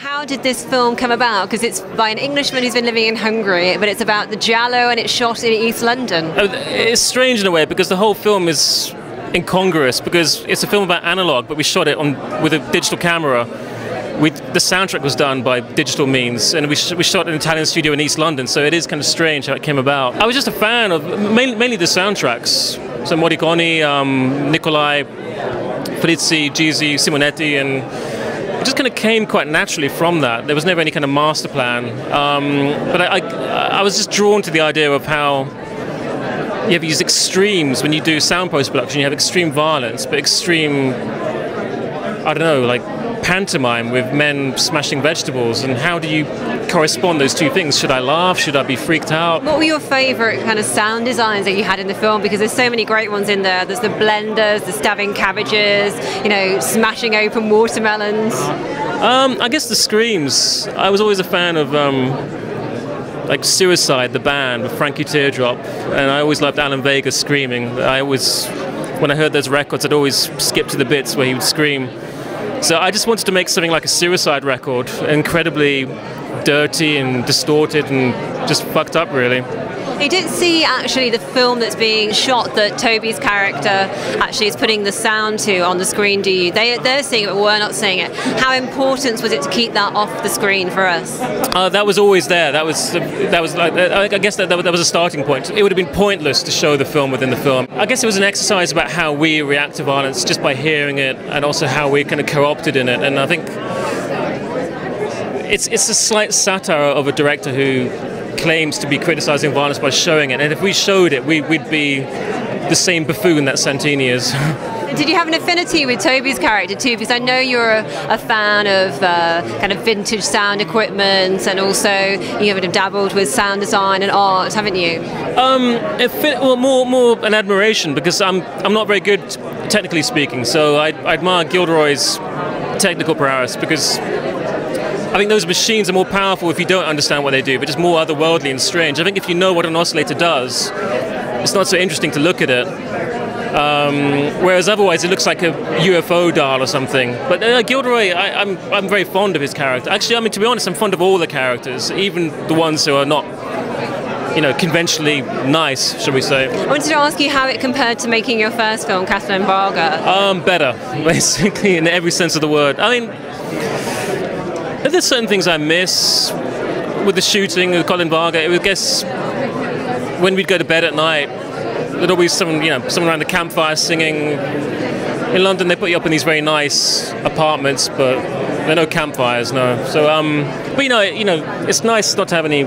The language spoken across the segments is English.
How did this film come about? Because it's by an Englishman who's been living in Hungary, but it's about the Giallo and it's shot in East London. It's strange in a way because the whole film is incongruous because it's a film about analog, but we shot it with a digital camera. The soundtrack was done by digital means, and we shot an Italian studio in East London, so it is kind of strange how it came about. I was just a fan of mainly the soundtracks. So Morricone, Nicolai, Frizzi, Gisi, Simonetti, and it just kind of came quite naturally from that. There was never any kind of master plan. But I was just drawn to the idea of how you have these extremes when you do sound post-production. You have extreme violence, but extreme, I don't know, like pantomime with men smashing vegetables, and how do you correspond those two things? Should I laugh? Should I be freaked out? What were your favourite kind of sound designs that you had in the film? Because there's so many great ones in there. There's the blenders, the stabbing cabbages, you know, smashing open watermelons. I guess the screams. I was always a fan of like Suicide, the band, with Frankie Teardrop, and I always loved Alan Vega screaming. When I heard those records, I'd always skip to the bits where he would scream. So I just wanted to make something like a Suicide record, incredibly dirty and distorted and just fucked up, really. You didn't see actually the film that's being shot that Toby's character actually is putting the sound to on the screen, do you? They're seeing it, but we're not seeing it. How important was it to keep that off the screen for us? That was always there. That was like, I guess that was a starting point. It would have been pointless to show the film within the film. I guess it was an exercise about how we react to violence just by hearing it, and also how we're kind of co-opted in it. And I think it's a slight satire of a director who claims to be criticizing violence by showing it, and if we showed it, we'd be the same buffoon that Santini is. Did you have an affinity with Toby's character too? Because I know you're a fan of kind of vintage sound equipment, and also you have dabbled with sound design and art, haven't you? Well, more an admiration, because I'm not very good technically speaking, so I admire Gilderoy's technical prowess, because I think those machines are more powerful if you don't understand what they do, but just more otherworldly and strange. I think if you know what an oscillator does, it's not so interesting to look at it. Whereas otherwise it looks like a UFO dial or something. But Gilderoy, I'm very fond of his character. Actually, I mean, to be honest, I'm fond of all the characters, even the ones who are not, you know, conventionally nice, shall we say. I wanted to ask you how it compared to making your first film, Katalin Varga. Better, basically, in every sense of the word. I mean, there's certain things I miss with the shooting with Katalin Varga. I guess when we'd go to bed at night, there'd always someone around the campfire singing. In London, they put you up in these very nice apartments, but there are no campfires, no. So, but you know, it's nice not to have any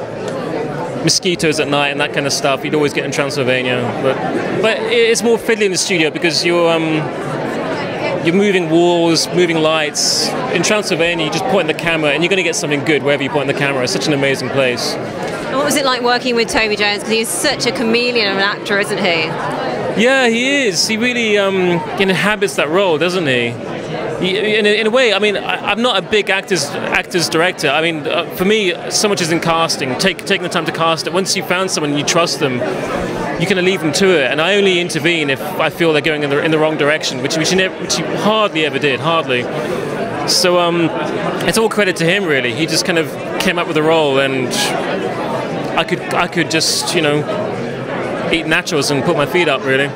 mosquitoes at night and that kind of stuff. You'd always get in Transylvania, but it's more fiddly in the studio because you're moving walls, moving lights. In Transylvania, you just point the camera and you're going to get something good wherever you point the camera. It's such an amazing place. And what was it like working with Toby Jones? Because he's such a chameleon of an actor, isn't he? Yeah, he is. He really inhabits that role, doesn't he? In a way, I mean, I'm not a big actors director. I mean, for me, so much is in casting, taking the time to cast it. Once you've found someone and you trust them, you can leave them to it, and I only intervene if I feel they're going in the wrong direction, which he hardly ever did, hardly. So it's all credit to him, really. He just kind of came up with a role, and I could just, you know, eat nachos and put my feet up, really.